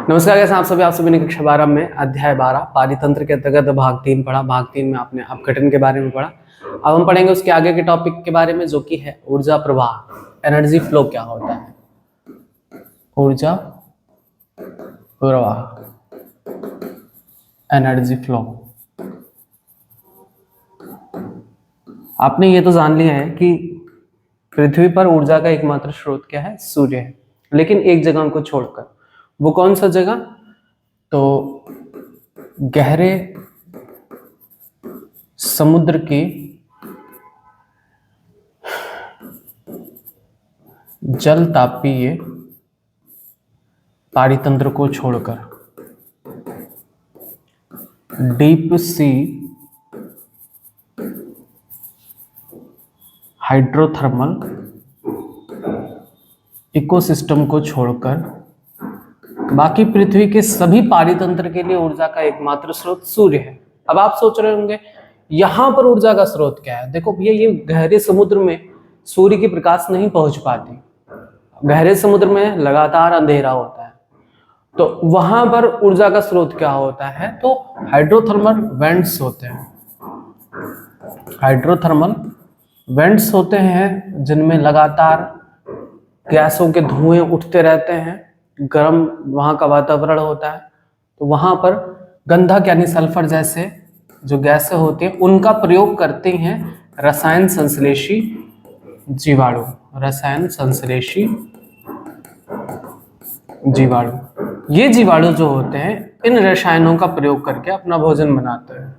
नमस्कार कैसे आप सभी ने कक्षा 12 में अध्याय 12 पारितंत्र के अंतर्गत भाग 3 पढ़ा। भाग 3 में आपने अपघटन के बारे में पढ़ा। अब हम पढ़ेंगे उसके आगे के टॉपिक के बारे में, जो कि है ऊर्जा प्रवाह, एनर्जी फ्लो क्या होता है। ऊर्जा प्रवाह, एनर्जी फ्लो। आपने ये तो जान लिया है कि पृथ्वी पर ऊर्जा का एकमात्र स्रोत क्या है, सूर्य है, लेकिन एक जगह को छोड़कर। वो कौन सा जगह? तो गहरे समुद्र के जल तापीय पारितंत्र को छोड़कर, डीप सी हाइड्रोथर्मल इकोसिस्टम को छोड़कर बाकी पृथ्वी के सभी पारितंत्र के लिए ऊर्जा का एकमात्र स्रोत सूर्य है। अब आप सोच रहे होंगे यहां पर ऊर्जा का स्रोत क्या है। देखो भैया, ये गहरे समुद्र में सूर्य की प्रकाश नहीं पहुंच पाती। गहरे समुद्र में लगातार अंधेरा होता है, तो वहां पर ऊर्जा का स्रोत क्या होता है? तो हाइड्रोथर्मल वेंट्स होते हैं। हाइड्रोथर्मल वेंट्स होते हैं जिनमें लगातार गैसों के धुएं उठते रहते हैं, गर्म वहां का वातावरण होता है। तो वहां पर गंधक यानी सल्फर जैसे जो गैसें होती हैं, उनका प्रयोग करते हैं रसायन संश्लेषी जीवाणु। रसायन संश्लेषी जीवाणु, ये जीवाणु जो होते हैं इन रसायनों का प्रयोग करके अपना भोजन बनाते हैं।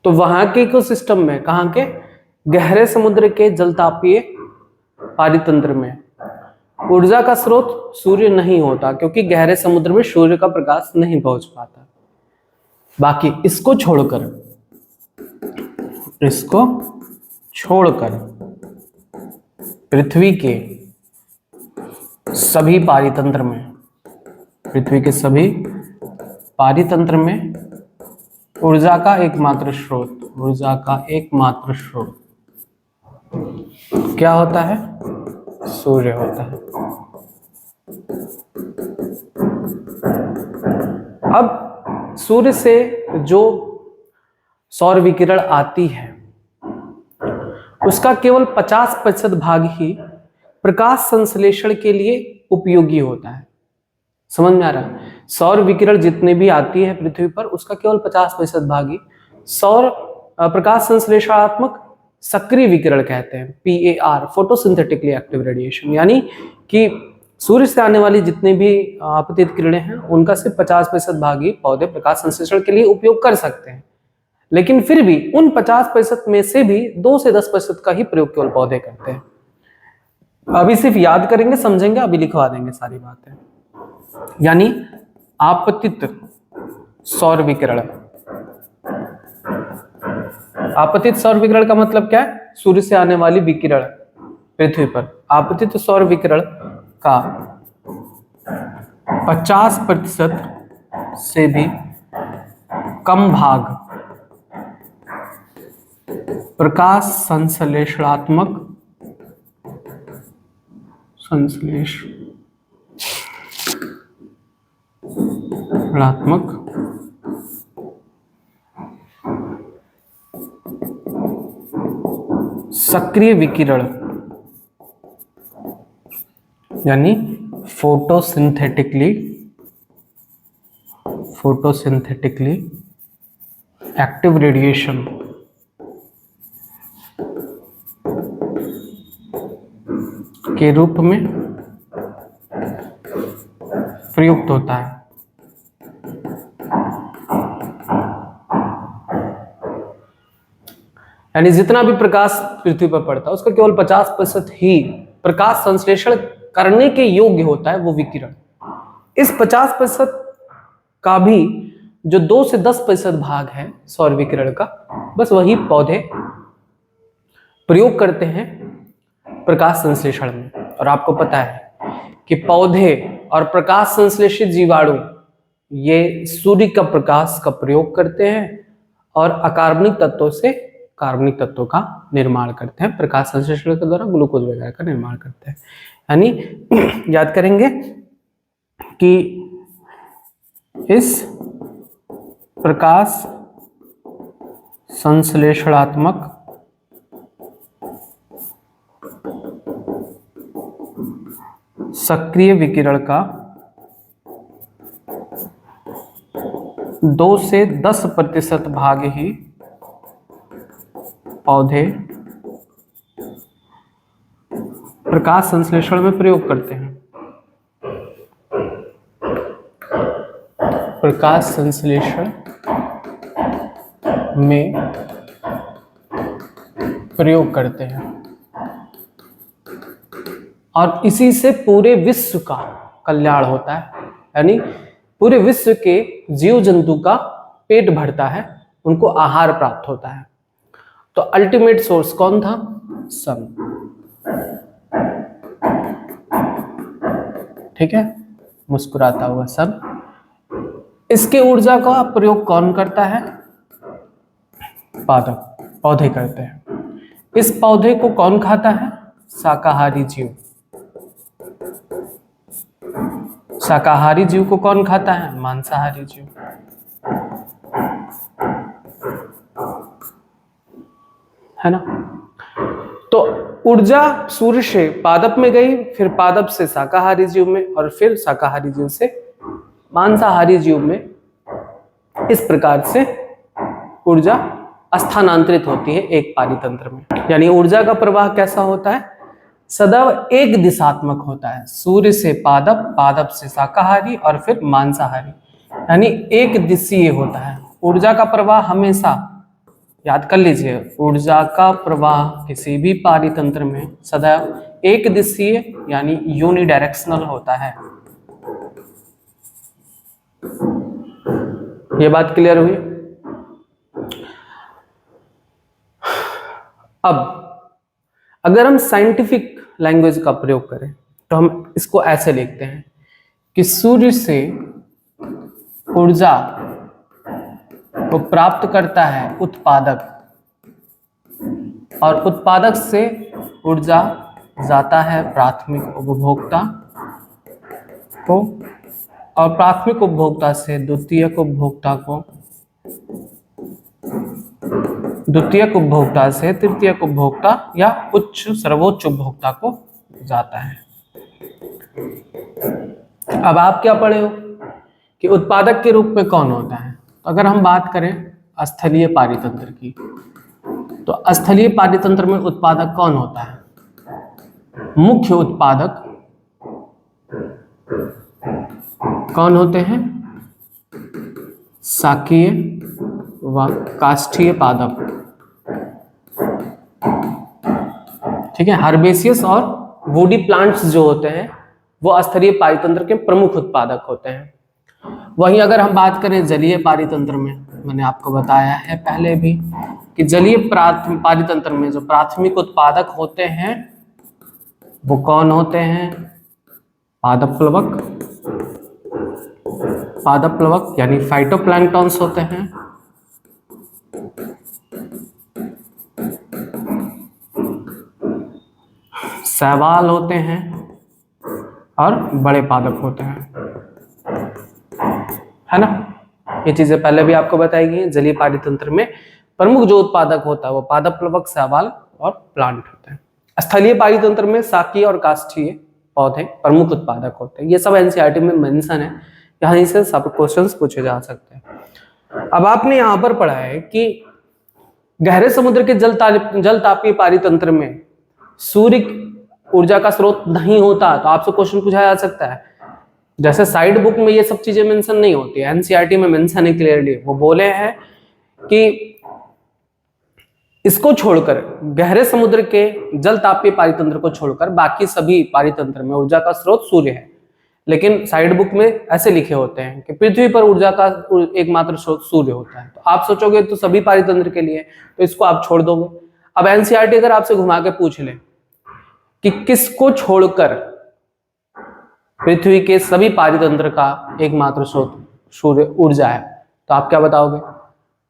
तो वहां के इकोसिस्टम में, कहां के? गहरे समुद्र के जलतापीय पारितंत्र में ऊर्जा का स्रोत सूर्य नहीं होता, क्योंकि गहरे समुद्र में सूर्य का प्रकाश नहीं पहुंच पाता। बाकी इसको छोड़कर पृथ्वी के सभी पारितंत्र में, पृथ्वी के सभी पारितंत्र में ऊर्जा का एकमात्र स्रोत, ऊर्जा का एकमात्र स्रोत क्या होता है? सूर्य होता है। अब सूर्य से जो सौर विकिरण आती है उसका केवल 50% भाग ही प्रकाश संश्लेषण के लिए उपयोगी होता है। समझ में आ रहा है? सौर विकिरण जितने भी आती है पृथ्वी पर, उसका केवल 50% भाग ही सौर प्रकाश संश्लेषणात्मक सक्रिय विकिरण कहते हैं, PAR, फोटोसिंथेटिकली एक्टिव रेडिएशन। यानी कि सूर्य से आने वाली जितनी भी आपतित किरणें हैं उनका सिर्फ 50% भाग ही पौधे प्रकाश संश्लेषण के लिए उपयोग कर सकते हैं। लेकिन फिर भी उन 50% में से भी 2 से 10% का ही प्रयोग केवल पौधे करते हैं। अभी सिर्फ याद करेंगे, समझेंगे, अभी लिखवा देंगे सारी बातें। यानी आपतित सौर विकिरण, आपतित सौर विकिरण का मतलब क्या है? सूर्य से आने वाली विकिरण पृथ्वी पर, आपतित सौर विकिरण का 50% से भी कम भाग प्रकाश संश्लेषणात्मक सक्रिय विकिरण यानी फोटोसिंथेटिकली एक्टिव रेडिएशन के रूप में प्रयुक्त होता है। यानी जितना भी प्रकाश पृथ्वी पर पड़ता है उसका केवल 50% ही प्रकाश संश्लेषण करने के योग्य होता है, वो विकिरण। इस 50% का भी जो 2 से 10% भाग है सौर विकिरण का, बस वही पौधे प्रयोग करते हैं प्रकाश संश्लेषण में। और आपको पता है कि पौधे और प्रकाश संश्लेषित जीवाणु ये सूर्य का प्रकाश का प्रयोग करते हैं और अकार्बनिक तत्वों से कार्बनिक तत्वों का निर्माण करते हैं, प्रकाश संश्लेषण के द्वारा ग्लूकोज वगैरह का निर्माण करते हैं। यानी याद करेंगे कि इस प्रकाश संश्लेषणात्मक सक्रिय विकिरण का 2 से 10% भाग ही पौधे प्रकाश संश्लेषण में प्रयोग करते हैं। प्रकाश संश्लेषण में प्रयोग करते हैं और इसी से पूरे विश्व का कल्याण होता है, यानी पूरे विश्व के जीव जंतु का पेट भरता है, उनको आहार प्राप्त होता है। तो अल्टीमेट सोर्स कौन था? सन। ठीक है, मुस्कुराता हुआ सन। इसके ऊर्जा का प्रयोग कौन करता है? पादप, पौधे करते हैं। इस पौधे को कौन खाता है? शाकाहारी जीव। शाकाहारी जीव को कौन खाता है? मांसाहारी जीव। है ना? तो ऊर्जा सूर्य से पादप में गई, फिर पादप से शाकाहारी जीव में, और फिर शाकाहारी जीव से मांसाहारी जीव में। इस प्रकार से ऊर्जा स्थानांतरित होती है एक पारितंत्र में। यानी ऊर्जा का प्रवाह कैसा होता है? सदैव एक दिशात्मक होता है। सूर्य से पादप, पादप से शाकाहारी और फिर मांसाहारी, यानी एक दिशीय होता है। ऊर्जा का प्रवाह हमेशा, याद कर लीजिए, ऊर्जा का प्रवाह किसी भी पारितंत्र में सदैव एक दिशीय यानी यूनिडायरेक्शनल होता है। ये बात क्लियर हुई? अब अगर हम साइंटिफिक लैंग्वेज का प्रयोग करें तो हम इसको ऐसे लिखते हैं कि सूर्य से ऊर्जा को प्राप्त करता है उत्पादक, और उत्पादक से ऊर्जा जाता है प्राथमिक उपभोक्ता को, और प्राथमिक उपभोक्ता से द्वितीयक उपभोक्ता को, द्वितीयक उपभोक्ता से तृतीयक उपभोक्ता या उच्च सर्वोच्च उपभोक्ता को जाता है। अब आप क्या पढ़े हो कि उत्पादक के रूप में कौन होता है? तो अगर हम बात करें स्थलीय पारितंत्र की, तो स्थलीय पारितंत्र में उत्पादक कौन होता है? मुख्य उत्पादक कौन होते हैं? शाकीय व काष्ठीय पादप। ठीक है, हर्बेसियस और वुडी प्लांट्स जो होते हैं वो स्थलीय पारितंत्र के प्रमुख उत्पादक होते हैं। वहीं अगर हम बात करें जलीय पारितंत्र में, मैंने आपको बताया है पहले भी कि जलीय पारितंत्र में जो प्राथमिक उत्पादक होते हैं वो कौन होते हैं? पादप प्लवक। पादप प्लवक यानी फाइटोप्लैंक्टन्स होते हैं। शैवाल होते हैं और बड़े पादप होते हैं, है ना? ये चीजें पहले भी आपको बताई गई हैं। जलीय पारितंत्र में प्रमुख जो उत्पादक होता है वो पादप प्लवक, शैवाल और प्लांट होते हैं। स्थलीय पारितंत्र में शाकीय और काष्ठीय पौधे प्रमुख उत्पादक होते हैं। ये सब एनसीईआरटी में मेंशन है, यहीं से सब क्वेश्चंस पूछे जा सकते हैं। अब आपने यहाँ पर पढ़ा है कि गहरे समुद्र के जल तापीय पारितंत्र में सूर्य ऊर्जा का स्रोत नहीं होता, तो आपसे क्वेश्चन पूछा जा सकता है। जैसे साइड बुक में ये सब चीजें मेंशन नहीं होती, एनसीईआरटी में मेंशन है क्लियरली। वो बोले हैं कि इसको छोड़कर, गहरे समुद्र के जल तापीय पारितंत्र को छोड़कर बाकी सभी पारितंत्र में ऊर्जा का स्रोत सूर्य है। लेकिन साइड बुक में ऐसे लिखे होते हैं कि पृथ्वी पर ऊर्जा का एकमात्र स्रोत सूर्य होता है। तो आप सोचोगे तो सभी पारितंत्र के लिए, तो इसको आप छोड़ दोगे। अब एनसीईआरटी अगर आपसे घुमा के पूछ ले कि किसको छोड़कर पृथ्वी के सभी पारितंत्र का एकमात्र स्रोत सूर्य ऊर्जा है, तो आप क्या बताओगे?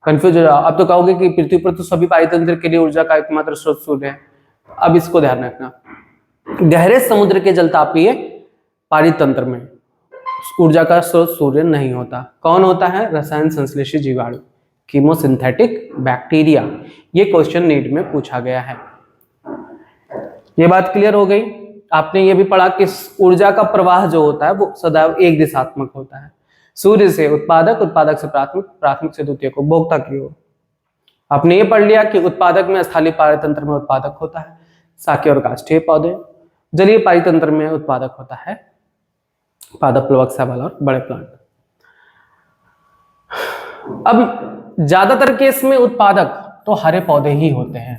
कंफ्यूज हो जाओ। अब तो कहोगे कि पृथ्वी पर तो सभी पारितंत्र के लिए ऊर्जा का एकमात्र स्रोत सूर्य है। अब इसको ध्यान रखना, गहरे समुद्र के जलतापीय पारितंत्र में ऊर्जा का स्रोत सूर्य नहीं होता। कौन होता है? रसायन संश्लेषी जीवाणु, कीमोसिंथेटिक बैक्टीरिया। ये क्वेश्चन नीट में पूछा गया है। ये बात क्लियर हो गई। आपने ये भी पढ़ा कि ऊर्जा का प्रवाह जो होता है वो सदैव एक दिशात्मक होता है, सूर्य से उत्पादक, उत्पादक से प्राथमिक, प्राथमिक से द्वितीयक, उपभोक्ता की ओर। आपने ये पढ़ लिया कि उत्पादक में स्थलीय पारतंत्र में उत्पादक होता है शाकीय और काष्ठीय पौधे, जलीय पारितंत्र में उत्पादक होता है पादप, प्लवक, शैवाल और बड़े प्लांट। अब ज्यादातर केस में उत्पादक तो हरे पौधे ही होते हैं,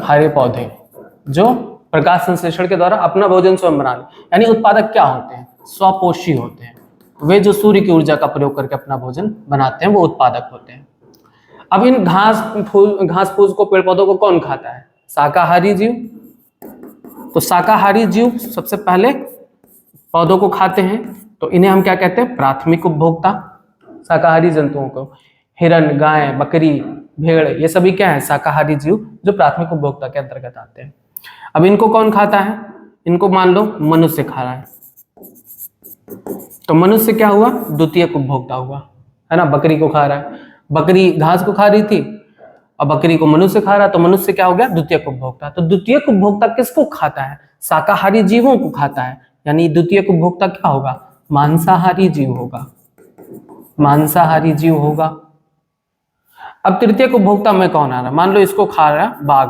हरे पौधे जो प्रकाश संश्लेषण के द्वारा अपना भोजन स्वयं बना ले। यानी उत्पादक क्या होते हैं? स्वपोषी होते हैं। वे जो सूर्य की ऊर्जा का प्रयोग करके अपना भोजन बनाते हैं वो उत्पादक होते हैं। अब इन घास फूस को, पेड़ पौधों को कौन खाता है? शाकाहारी जीव। तो शाकाहारी जीव सबसे पहले पौधों को खाते हैं, तो इन्हें हम क्या कहते हैं? प्राथमिक उपभोक्ता। शाकाहारी जंतुओं को, हिरण, गाय, बकरी, भेड़, ये सभी क्या है? शाकाहारी जीव जो प्राथमिक उपभोक्ता के अंतर्गत आते हैं। अब इनको कौन खाता है? इनको मान लो मनुष्य खा रहा है, तो मनुष्य क्या हुआ? द्वितीयक उपभोक्ता हुआ, है ना। बकरी को खा रहा है, बकरी घास को खा रही थी, अब बकरी को मनुष्य खा रहा है, तो मनुष्य क्या हो गया? द्वितीयक उपभोक्ता। तो द्वितीयक उपभोक्ता किसको खाता है? शाकाहारी जीवों को खाता है। यानी द्वितीयक उपभोक्ता क्या होगा? मांसाहारी जीव होगा, मांसाहारी जीव होगा। अब तृतीयक उपभोक्ता में कौन आ रहा है? मान लो इसको खा रहा है बाघ,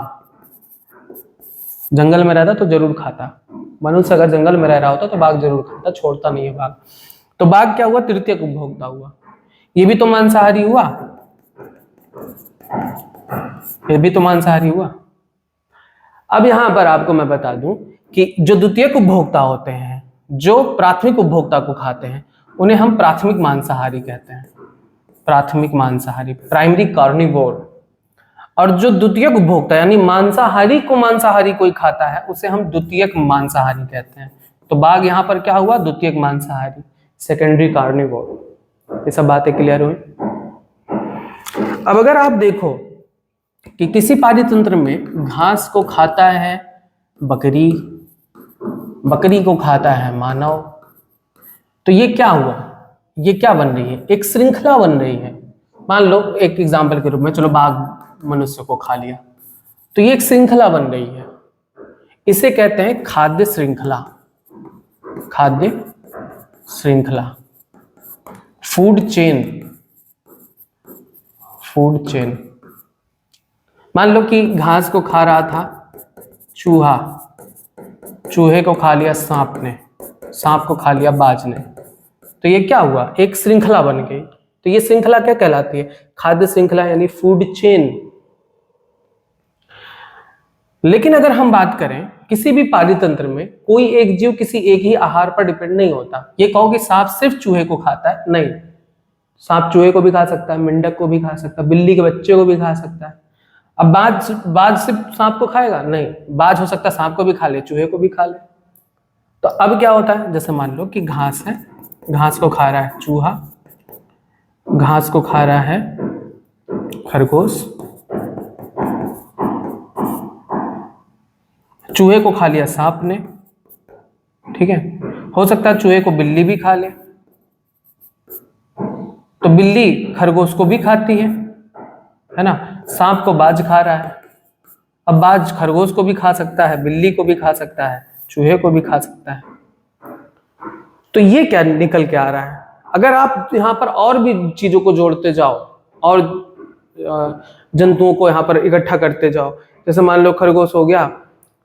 जंगल में रहता तो जरूर खाता। मनुष्य अगर जंगल में रह रहा होता तो बाघ जरूर खाता, छोड़ता नहीं है बाघ। तो बाघ क्या हुआ? तृतीयक उपभोक्ता हुआ। ये भी तो मांसाहारी हुआ, ये भी तो मांसाहारी हुआ। अब यहां पर आपको मैं बता दूं कि जो द्वितीयक उपभोक्ता होते हैं, जो प्राथमिक उपभोक्ता को खाते हैं, उन्हें हम प्राथमिक मांसाहारी कहते हैं। प्राथमिक मांसाहारी, प्राइमरी कार्निवोर। और जो द्वितीयक उपभोक्ता यानी मांसाहारी को मांसाहारी कोई खाता है, उसे हम द्वितीयक मांसाहारी कहते हैं। तो बाघ यहां पर क्या हुआ? द्वितीयक मांसाहारी, सेकेंडरी कार्निवोर। ये सब बातें क्लियर हुई। अब अगर आप देखो कि किसी पारितंत्र में घास को खाता है बकरी, बकरी को खाता है मानव, तो ये क्या हुआ? ये क्या बन रही है? एक श्रृंखला बन रही है। मान लो एक एग्जाम्पल के रूप में, चलो बाघ मनुष्य को खा लिया, तो ये एक श्रृंखला बन रही है। इसे कहते हैं खाद्य श्रृंखला, खाद्य श्रृंखला, फूड चेन, फूड चेन। मान लो कि घास को खा रहा था चूहा, चूहे को खा लिया सांप ने, सांप को खा लिया बाज ने, तो ये क्या हुआ? एक श्रृंखला बन गई। तो ये श्रृंखला क्या कहलाती है? खाद्य श्रृंखला, यानी फूड चेन। लेकिन अगर हम बात करें किसी भी पारितंत्र में, कोई एक जीव किसी एक ही आहार पर डिपेंड नहीं होता। ये कहो कि सांप सिर्फ चूहे को खाता है, नहीं, सांप चूहे को भी खा सकता है, मेंढक को भी खा सकता है, बिल्ली के बच्चे को भी खा सकता है। अब बाज सिर्फ सांप को खाएगा? नहीं, बाज हो सकता है सांप को भी खा ले, चूहे को भी खा ले। तो अब क्या होता है? जैसे मान लो कि घास है, घास को खा रहा है चूहा, घास को खा रहा है खरगोश, चूहे को खा लिया सांप ने, ठीक है। हो सकता है चूहे को बिल्ली भी खा ले, तो बिल्ली खरगोश को भी खाती है ना। सांप को बाज खा रहा है, अब बाज खरगोश को भी खा सकता है, बिल्ली को भी खा सकता है, चूहे को भी खा सकता है। तो ये क्या निकल के आ रहा है? अगर आप यहाँ पर और भी चीजों को जोड़ते जाओ और जंतुओं को यहाँ पर इकट्ठा करते जाओ, जैसे मान लो खरगोश हो गया,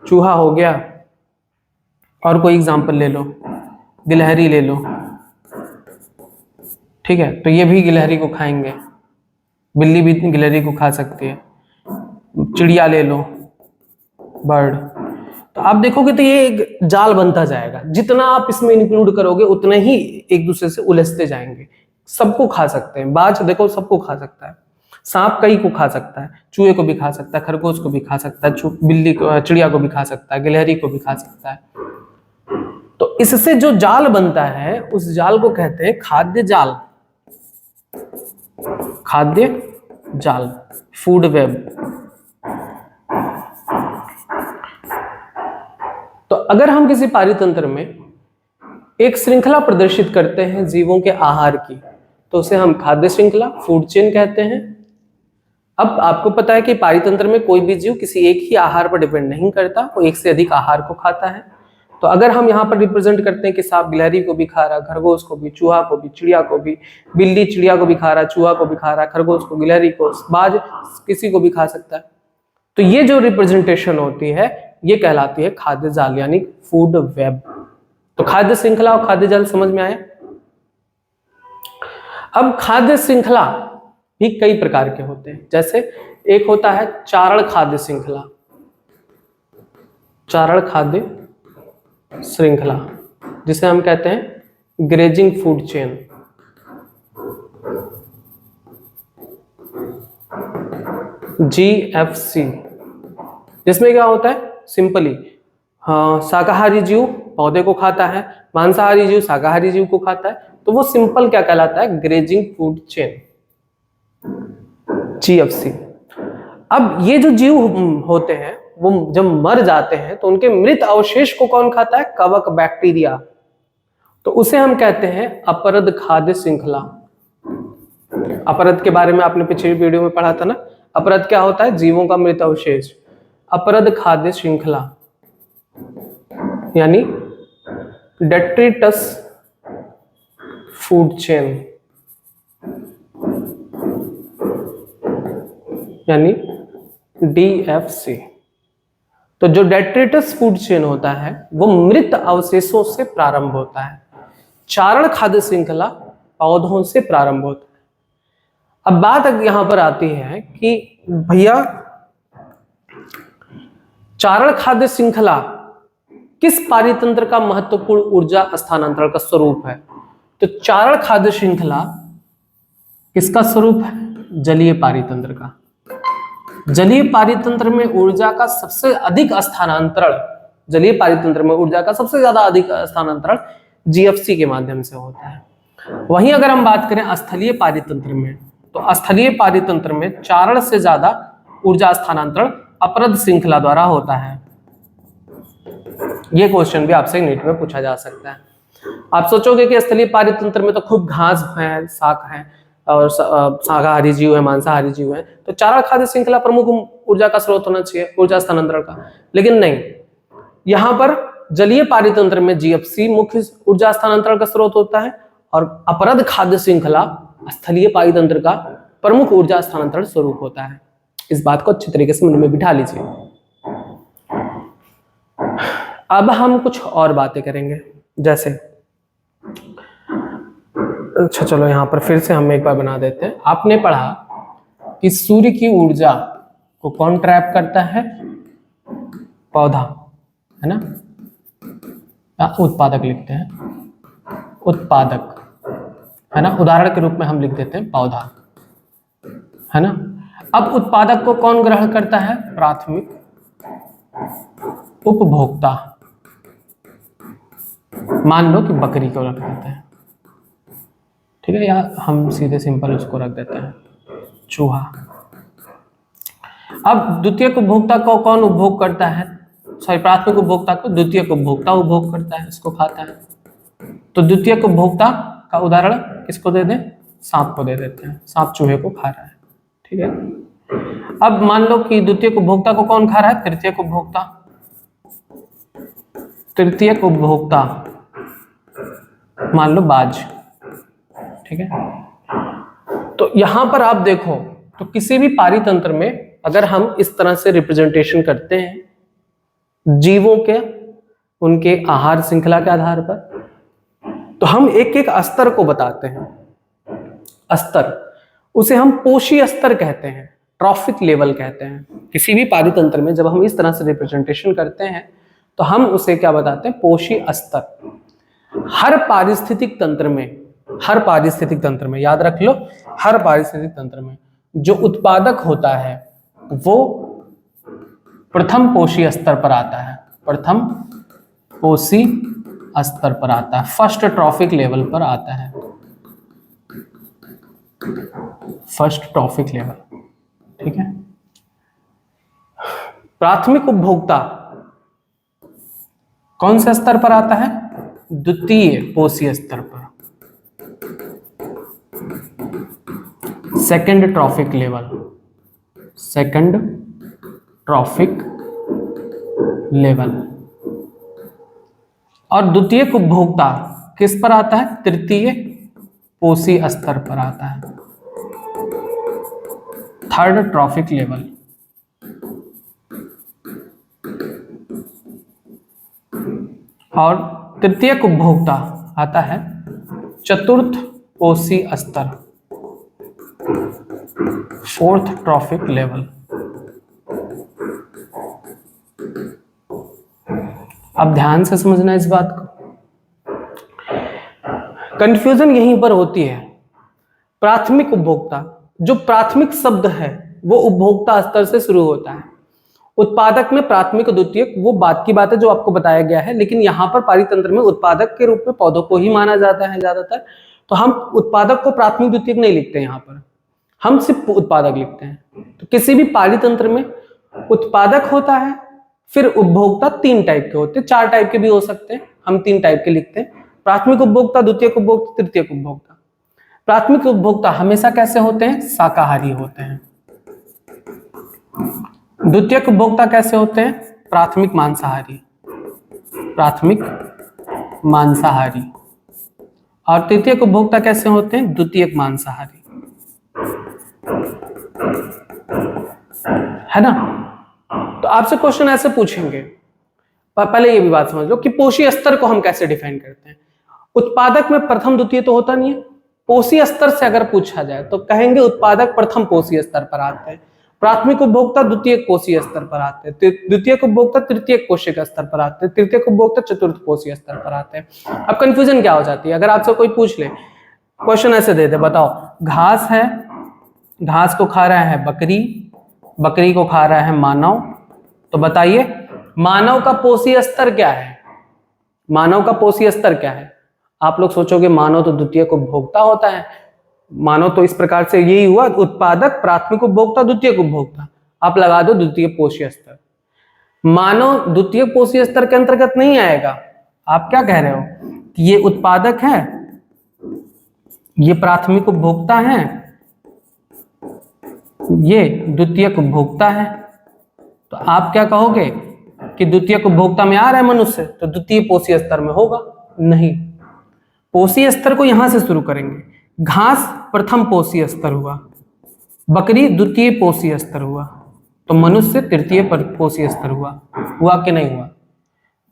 चूहा हो गया, और कोई एग्जाम्पल ले लो, गिलहरी ले लो, ठीक है, तो ये भी गिलहरी को खाएंगे, बिल्ली भी गिलहरी को खा सकती है, चिड़िया ले लो, बर्ड। तो आप देखोगे तो ये एक जाल बनता जाएगा। जितना आप इसमें इंक्लूड करोगे उतने ही एक दूसरे से उलझते जाएंगे। सबको खा सकते हैं, बाज देखो सबको खा सकता है, सांप कई को खा सकता है, चूहे को भी खा सकता है, खरगोश को भी खा सकता है, बिल्ली को, चिड़िया को भी खा सकता है, गिलहरी को भी खा सकता है। तो इससे जो जाल बनता है उस जाल को कहते हैं खाद्य जाल, खाद्य जाल, फूड वेब। तो अगर हम किसी पारितंत्र में एक श्रृंखला प्रदर्शित करते हैं जीवों के आहार की, तो उसे हम खाद्य श्रृंखला, फूड चेन कहते हैं। अब आपको पता है कि पारितंत्र में कोई भी जीव किसी एक ही आहार पर डिपेंड नहीं करता, वो एक से अधिक आहार को खाता है। तो अगर हम यहाँ पर रिप्रेजेंट करते हैं कि सांप गिलहरी को भी खा रहा, खरगोश को भी, चूहा को भी, चिड़िया को भी, बिल्ली चिड़िया को भी खा रहा, चूहा को भी खा रहा, खरगोश को, गिलहरी को, बाज किसी को भी खा सकता है, तो ये जो रिप्रेजेंटेशन होती है ये कहलाती है खाद्य जाल यानी फूड वेब। तो खाद्य श्रृंखला और खाद्य जाल समझ में आया। अब खाद्य श्रृंखला भी कई प्रकार के होते हैं, जैसे एक होता है चारण खाद्य श्रृंखला, चारण खाद्य श्रृंखला जिसे हम कहते हैं ग्रेजिंग फूड चेन। GFC, जिसमें क्या होता है सिंपली, हाँ, शाकाहारी जीव पौधे को खाता है, मांसाहारी जीव शाकाहारी जीव को खाता है, तो वो सिंपल क्या कहलाता है ग्रेजिंग फूड चेन, GFC। अब ये जो जीव होते हैं वो जब मर जाते हैं तो उनके मृत अवशेष को कौन खाता है, कवक बैक्टीरिया, तो उसे हम कहते हैं अपरद खाद्य श्रृंखला। अपरद के बारे में आपने पिछली वीडियो में पढ़ा था ना, अपरद क्या होता है, जीवों का मृत अवशेष। अपरद खाद्य श्रृंखला यानी डेट्रिटस फूड चेन यानी DFC। तो जो डेट्रिटस फूड चेन होता है वो मृत अवशेषों से प्रारंभ होता है, चारण खाद्य श्रृंखला पौधों से प्रारंभ होता है। अब बात यहां पर आती है कि भैया चारण खाद्य श्रृंखला किस पारितंत्र का महत्वपूर्ण ऊर्जा स्थानांतरण का स्वरूप है, तो चारण खाद्य श्रृंखला किसका स्वरूप है, जलीय पारितंत्र का। जलीय पारितंत्र में ऊर्जा का सबसे अधिक स्थानांतरण, जलीय पारितंत्र में ऊर्जा का सबसे ज्यादा अधिक स्थानांतरण GFC के माध्यम से होता है। वहीं अगर हम बात करें स्थलीय पारितंत्र में, तो स्थलीय पारितंत्र में चारण से ज्यादा ऊर्जा स्थानांतरण अपरद श्रृंखला द्वारा होता है। यह क्वेश्चन भी आपसे नीट में पूछा जा सकता है। आप सोचोगे कि स्थलीय पारितंत्र में तो खूब घास है, शाक है और शाकाहारी जीव है, मांसाहारी जीव है, तो चारण खाद्य श्रृंखला प्रमुख ऊर्जा का स्रोत होना चाहिए, ऊर्जा स्थानांतरण का, लेकिन नहीं। यहां पर जलीय पारितंत्र में GFC मुख्य ऊर्जा स्थानांतरण का स्रोत होता है और अपरद खाद्य श्रृंखला स्थलीय पारितंत्र का प्रमुख ऊर्जा स्थानांतरण स्वरूप होता है। इस बात को अच्छी तरीके से मन में बिठा लीजिए। अब हम कुछ और बातें करेंगे, जैसे अच्छा चलो यहां पर फिर से हम एक बार बना देते हैं। आपने पढ़ा कि सूर्य की ऊर्जा को कौन ट्रैप करता है, पौधा, है ना, या उत्पादक लिखते हैं, उत्पादक, है ना, उदाहरण के रूप में हम लिख देते हैं पौधा, है ना। अब उत्पादक को कौन ग्रहण करता है, प्राथमिक उपभोक्ता। मान लो कि बकरी को रख देते हैं, ठीक है, या हम सीधे सिंपल उसको रख देते हैं चूहा। अब द्वितीयक उपभोक्ता को कौन उपभोग करता है, सॉरी, प्राथमिक उपभोक्ता को द्वितीयक उपभोक्ता उपभोग करता है, इसको खाता है। तो द्वितीयक उपभोक्ता का उदाहरण किसको दे दें, सांप को दे देते हैं, सांप चूहे को खा रहा है, ठीक है। अब मान लो कि द्वितीयक उपभोक्ता को कौन खा रहा है, तृतीयक उपभोक्ता। तृतीयक उपभोक्ता मान लो बाज, ठीक है। तो यहां पर आप देखो तो किसी भी पारितंत्र में अगर हम इस तरह से रिप्रेजेंटेशन करते हैं जीवों के उनके आहार श्रृंखला के आधार पर, तो हम एक एक स्तर को बताते हैं। स्तर, उसे हम पोषी स्तर कहते हैं, ट्रॉफिक लेवल कहते हैं। किसी भी पारितंत्र में जब हम इस तरह से रिप्रेजेंटेशन करते हैं तो हम उसे क्या बताते हैं, पोषी स्तर। हर पारिस्थितिक तंत्र में याद रख लो, हर पारिस्थितिक तंत्र में जो उत्पादक होता है वो प्रथम पोषी स्तर पर आता है, प्रथम पोषी स्तर पर आता है, फर्स्ट ट्रॉफिक लेवल पर आता है, फर्स्ट ट्रॉफिक लेवल, ठीक है। प्राथमिक उपभोक्ता कौन से स्तर पर आता है, द्वितीय पोषी स्तर पर, second trophic level, second trophic level. और द्वितीयक उपभोक्ता किस पर आता है? तृतीय पोषी स्तर पर आता है, थर्ड ट्रॉफिक लेवल। और तृतीयक उपभोक्ता आता है चतुर्थ पोषी स्तर, फोर्थ ट्रॉफिक लेवल। अब ध्यान से समझना इस बात को, कंफ्यूजन यहीं पर होती है। प्राथमिक उपभोक्ता, जो प्राथमिक शब्द है वो उपभोक्ता स्तर से शुरू होता है। उत्पादक में प्राथमिक द्वितीयक वो बात की बात है जो आपको बताया गया है, लेकिन यहाँ पर पारितंत्र में उत्पादक के रूप में पौधों को ही माना जाता है ज्यादातर। तो हम उत्पादक को प्राथमिक द्वितीयक नहीं लिखते, यहाँ पर हम सिर्फ उत्पादक लिखते हैं। तो किसी भी पारितंत्र में उत्पादक होता है, फिर उपभोक्ता तीन टाइप के होते हैं, चार टाइप के भी हो सकते हैं, हम तीन टाइप के लिखते हैं, प्राथमिक उपभोक्ता, द्वितीयक उपभोक्ता, तृतीयक उपभोक्ता। प्राथमिक उपभोक्ता हमेशा कैसे होते हैं? शाकाहारी होते हैं। द्वितीयक उपभोक्ता कैसे होते हैं? प्राथमिक मांसाहारी, प्राथमिक मांसाहारी। और तृतीयक उपभोक्ता कैसे होते हैं? द्वितीयक मांसाहारी, है ना। तो आपसे क्वेश्चन ऐसे पूछेंगे, पहले ये भी बात समझ लो कि पोषी स्तर को हम कैसे डिफाइन करते हैं। उत्पादक में प्रथम द्वितीय तो होता नहीं है, पोषी स्तर से अगर पूछा जाए तो कहेंगे उत्पादक प्रथम पोषी स्तर पर आते हैं, प्राथमिक उपभोक्ता द्वितीयक पोषी स्तर पर आते हैं, द्वितीयक उपभोक्ता तृतीयक पोषक स्तर पर आते हैं, तृतीयक उपभोक्ता चतुर्थ पोषी स्तर पर आते हैं। अब कंफ्यूजन क्या हो जाती है, अगर आपसे कोई पूछ ले, क्वेश्चन ऐसे दे दे, बताओ घास है, घास को खा रहा है बकरी, बकरी को खा रहा है मानव, तो बताइए मानव का पोषी स्तर क्या है? मानव का पोषी स्तर क्या है? आप लोग सोचोगे मानव तो द्वितीयक उपभोक्ता होता है, मानव तो इस प्रकार से यही हुआ, उत्पादक, प्राथमिक उपभोक्ता, द्वितीयक उपभोक्ता। आप लगा दो द्वितीय पोषी स्तर। मानव द्वितीय पोषी स्तर के अंतर्गत नहीं आएगा। आप क्या कह रहे हो? ये उत्पादक है, ये प्राथमिक उपभोक्ता है, ये द्वितीयक उपभोक्ता है। तो आप क्या कहोगे कि द्वितीयक उपभोक्ता में आ रहा है मनुष्य, तो द्वितीय पोषी स्तर में होगा? नहीं, पोषी स्तर को यहां से शुरू करेंगे। घास प्रथम पोषी स्तर हुआ, बकरी द्वितीय पोषी स्तर हुआ, तो मनुष्य तृतीय पोषी स्तर हुआ। हुआ कि नहीं हुआ?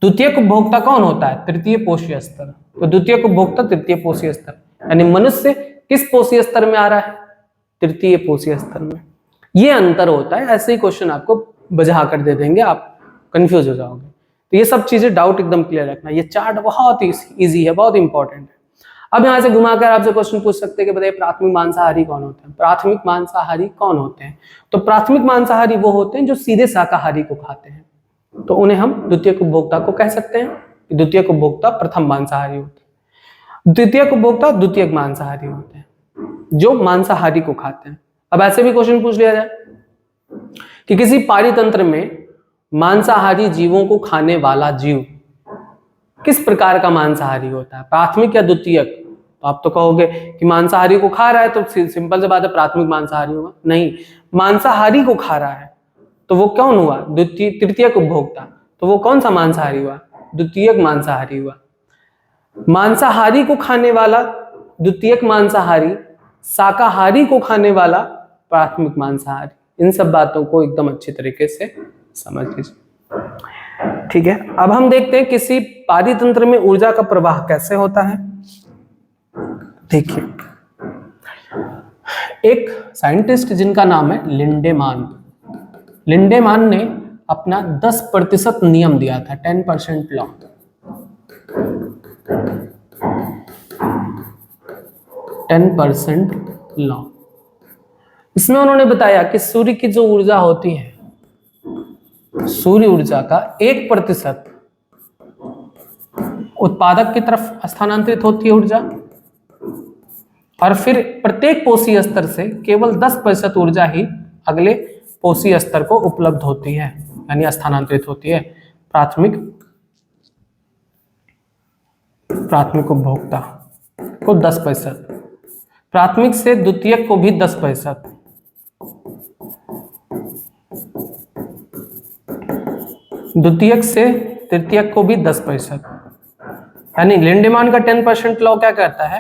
द्वितीयक उपभोक्ता कौन होता है? तृतीय पोषी स्तर। तो द्वितीयक उपभोक्ता तृतीय पोषी स्तर, यानी मनुष्य किस पोषी स्तर में आ रहा है? तृतीय पोषी स्तर में। ये अंतर होता है। ऐसे ही क्वेश्चन आपको बुझा कर दे देंगे, आप कंफ्यूज हो जाओगे। तो ये सब चीजें डाउट एकदम क्लियर रखना। ये चार्ट बहुत ही इजी है, बहुत इंपॉर्टेंट है। अब यहां से घुमाकर आपसे क्वेश्चन पूछ सकते हैं कि बताइए प्राथमिक मांसाहारी कौन होते हैं? प्राथमिक मांसाहारी कौन होते हैं? तो प्राथमिक मांसाहारी वो होते हैं जो सीधे शाकाहारी को खाते हैं, तो उन्हें हम द्वितीयक उपभोक्ता को कह सकते हैं। द्वितीयक उपभोक्ता प्रथम मांसाहारी होते हैं, द्वितीयक उपभोक्ता द्वितीयक मांसाहारी होते हैं, जो मांसाहारी को खाते हैं। अब ऐसे भी क्वेश्चन पूछ लिया जाए कि किसी पारितंत्र में मांसाहारी जीवों को खाने वाला जीव किस प्रकार का मांसाहारी होता है, प्राथमिक या द्वितीयक? तो आप तो कहोगे कि मांसाहारी को खा रहा है तो सिंपल सी बात है प्राथमिक मांसाहारी होगा। नहीं, मांसाहारी को खा रहा है तो वो कौन हुआ? द्वितीय तृतीयक उपभोक्ता। तो वो कौन सा मांसाहारी हुआ? द्वितीयक मांसाहारी हुआ। मांसाहारी को खाने वाला द्वितीयक मांसाहारी, शाकाहारी को खाने वाला प्राथमिक मांसाहारी। इन सब बातों को एकदम अच्छी तरीके से समझ लीजिए, ठीक है। अब हम देखते हैं किसी पारितंत्र में ऊर्जा का प्रवाह कैसे होता है। देखिए, एक साइंटिस्ट जिनका नाम है लिंडेमान, लिंडेमान ने अपना 10% नियम दिया था, 10% लॉ। 10% लॉ। इसमें उन्होंने बताया कि सूर्य की जो ऊर्जा होती है, सूर्य ऊर्जा का 1% उत्पादक की तरफ स्थानांतरित होती है ऊर्जा, और फिर प्रत्येक पोषी स्तर से केवल 10% ऊर्जा ही अगले पोषी स्तर को उपलब्ध होती है, यानी स्थानांतरित होती है। प्राथमिक प्राथमिक उपभोक्ता को 10%, प्राथमिक से द्वितीयक को भी 10%, द्वितीयक से तृतीयक को भी 10%। यानी लिंडेमान का 10% लॉ क्या कहता है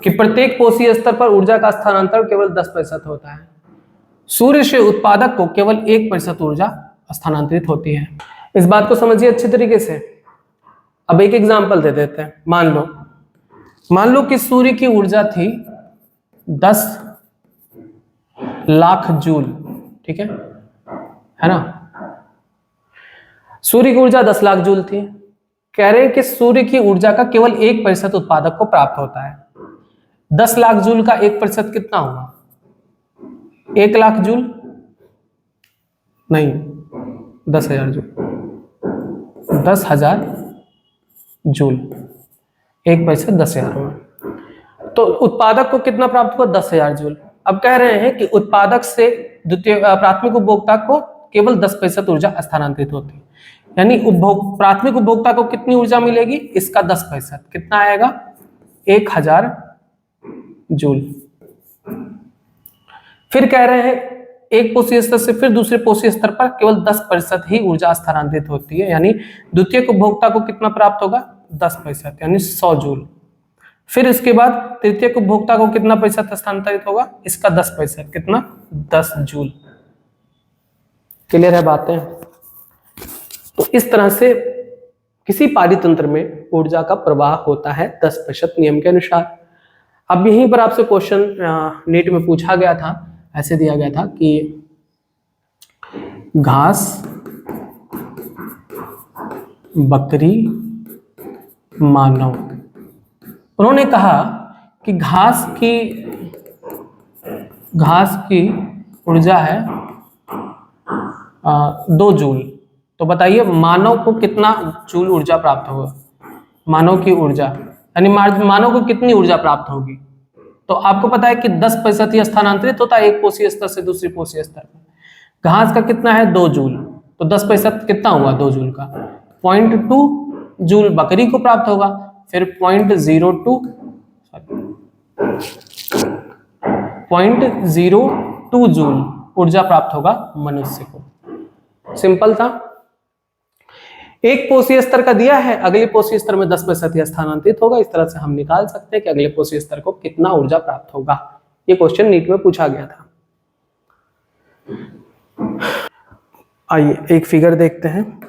कि प्रत्येक कोशीय स्तर पर ऊर्जा का स्थानांतरण केवल 10% होता है। सूर्य से उत्पादक को केवल 1% ऊर्जा स्थानांतरित होती है। इस बात को समझिए अच्छे तरीके से। अब एक एग्जांपल दे देते हैं। मान लो कि सूर्य की ऊर्जा थी 10 लाख जूल, ठीक है ना। सूर्य की ऊर्जा 10 लाख जूल थी। कह रहे हैं कि सूर्य की ऊर्जा का केवल 1% उत्पादक को प्राप्त होता है। 10 लाख जूल का 1% कितना हुआ? 1 लाख जूल नहीं, 10,000 जूल, 10,000 जूल, 1% 10,000 हुआ। तो उत्पादक को कितना प्राप्त हुआ? 10,000 जूल। अब कह रहे हैं कि उत्पादक से प्राथमिक उपभोक्ता को केवल 10% ऊर्जा स्थानांतरित होती है। यानी प्राथमिक उपभोक्ता को कितनी ऊर्जा मिलेगी? इसका 10%। कितना आएगा? 1,000 जूल। फिर कह रहे हैं एक कोशीय स्तर से फिर दूसरे कोशीय स्तर पर केवल 10% ही ऊर्जा स्थानांतरित होती है। यानी द्वितीयक उपभोक्ता को कितना प्राप्त होगा? 10%, यानी 100 जूल। फिर इसके बाद तृतीयक उपभोक्ता को कितना प्रतिशत स्थानांतरित होगा? इसका 10%। कितना? 10 जूल। क्लियर है बातें? तो इस तरह से किसी पारितंत्र में ऊर्जा का प्रवाह होता है 10% नियम के अनुसार। अब यहीं पर आपसे क्वेश्चन नीट में पूछा गया था, ऐसे दिया गया था कि घास, बकरी, मानव। उन्होंने कहा कि घास की ऊर्जा है 2 जूल। तो बताइए मानव को कितना जूल ऊर्जा प्राप्त होगा? मानव की ऊर्जा यानी मानव को कितनी ऊर्जा प्राप्त होगी? तो आपको पता है कि 10% ही स्थानांतरित होता है एक कोशीय स्तर से दूसरी कोशीय स्तर पर। घास का कितना है? 2 जूल। तो 10% कितना हुआ 2 जूल का? 0.2 जूल बकरी को प्राप्त होगा। फिर 0.02 जूल ऊर्जा प्राप्त होगा मनुष्य को। सिंपल था। एक कोशीय स्तर का दिया है, अगले कोशीय स्तर में 10% ही स्थानांतरित होगा। इस तरह से हम निकाल सकते हैं कि अगले कोशीय स्तर को कितना ऊर्जा प्राप्त होगा। ये क्वेश्चन नीट में पूछा गया था। आइए एक फिगर देखते हैं।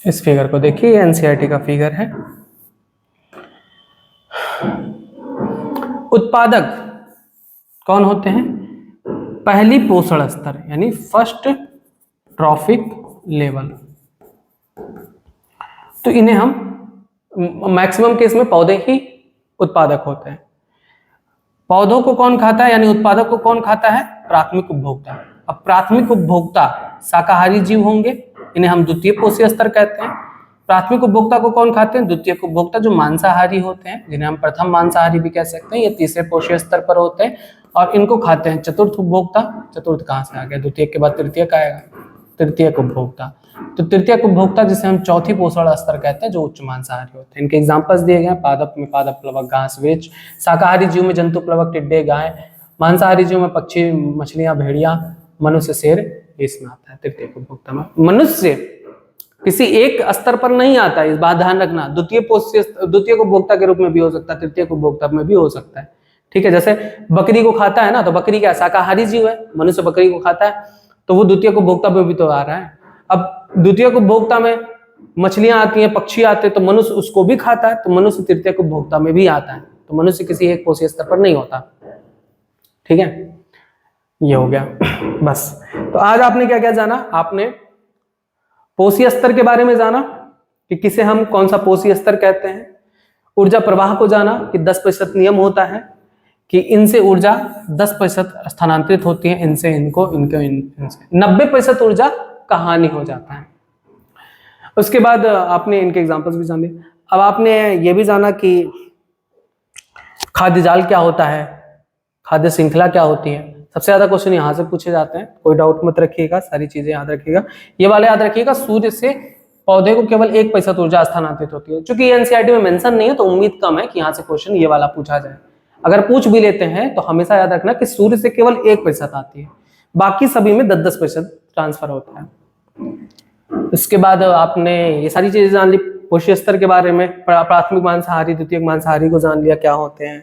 इस फिगर को देखिए, एनसीईआरटी का फिगर है। उत्पादक कौन होते हैं? पहली पोषण स्तर यानी फर्स्ट ट्रॉफिक लेवल। तो इन्हें हम मैक्सिमम केस में पौधे ही उत्पादक होते हैं। पौधों को कौन खाता है यानी उत्पादक को कौन खाता है? प्राथमिक उपभोक्ता। अब प्राथमिक उपभोक्ता शाकाहारी जीव होंगे, इन्हें हम द्वितीय पोषीय स्तर कहते हैं। प्राथमिक उपभोक्ता को कौन खाते हैं? द्वितीय उपभोक्ता जो मांसाहारी होते हैं, जिन्हें हम प्रथम मांसाहारी भी कह सकते हैं। ये तीसरे पोषीय स्तर पर होते हैं और इनको खाते हैं चतुर्थ उपभोक्ता। चतुर्थ कहाँ से आ गया? द्वितीय के बाद तृतीय का आएगा, तृतीय उपभोक्ता। तो तृतीय उपभोक्ता जिसे हम चौथी पोषण स्तर कहते हैं, जो उच्च मांसाहारी होते हैं। इनके एग्जांपल्स दिए गए हैं। पादप में पादप प्लवक घास वेच, शाकाहारी जीव में जंतु प्लवक टिड्डे गाय, मांसाहारी जीव में पक्षी मछलियां भेड़िया, मनुष्य शेर, इसमें आता है तृतीय उपभोक्ता में। मनुष्य किसी एक स्तर पर नहीं आता है, इस बात ध्यान रखना। द्वितीय उपभोक्ता के रूप में भी हो सकता है, तृतीय उपभोक्ता में भी हो सकता है। ठीक है, जैसे बकरी को खाता है ना, तो बकरी क्या शाकाहारी जीव है, मनुष्य बकरी को खाता है, तो वो द्वितीय उपभोक्ता में भी तो आ रहा है। अब द्वितीय उपभोक्ता में मछलियां आती हैं, पक्षी आते हैं, तो मनुष्य उसको भी खाता है, तो मनुष्य तृतीय उपभोक्ता में भी आता है। तो मनुष्य किसी एक पोषीय स्तर पर नहीं होता। ठीक है, ये हो गया बस। तो आज आपने क्या क्या जाना? आपने पोषीय स्तर के बारे में जाना कि किसे हम कौन सा पोषीय स्तर कहते हैं, ऊर्जा प्रवाह को जाना कि 10% नियम होता है, कि इनसे ऊर्जा 10% स्थानांतरित होती है, इनसे इनको, इनसे 90% ऊर्जा का हानि हो जाता है। उसके बाद आपने इनके एग्जांपल्स भी जाने। अब आपने ये भी जाना कि खाद्य जाल क्या होता है, खाद्य श्रृंखला क्या होती है। सबसे ज्यादा क्वेश्चन यहाँ से पूछे जाते हैं, कोई डाउट मत रखिएगा, सारी चीजें याद रखिएगा। ये वाले याद रखिएगा, सूर्य से पौधे को केवल 1% ऊर्जा स्थानांतरित होती है। चूंकि एनसीईआरटी में मेंशन नहीं है तो उम्मीद कम है कि यहाँ से क्वेश्चन ये वाला पूछा जाए। अगर पूछ भी लेते हैं तो हमेशा याद रखना कि सूर्य से केवल 1% आती है, बाकी सभी में 10-10% ट्रांसफर होता है। इसके बाद आपने ये सारी चीजें जान ली, पोषक स्तर के बारे में, प्राथमिक मांसाहारी द्वितीयक मांसाहारी को जान लिया क्या होते हैं।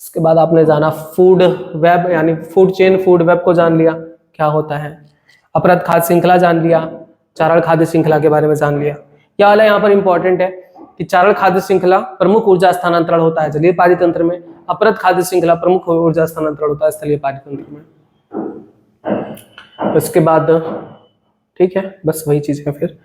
इसके बाद आपने जाना फूड वेब यानी फूड चेन, फूड वेब को जान लिया क्या होता है। अपरद खाद्य श्रृंखला जान लिया, चारण खाद्य श्रृंखला के बारे में जान लिया। क्या वाला यहाँ पर इंपॉर्टेंट है कि चारण खाद्य श्रृंखला प्रमुख ऊर्जा स्थानांतरण होता है जलीय पारितंत्र में, अपरद खाद्य श्रृंखला प्रमुख ऊर्जा स्थानांतरण होता है स्थलीय पारितंत्र में। उसके बाद ठीक है, बस वही चीज है फिर।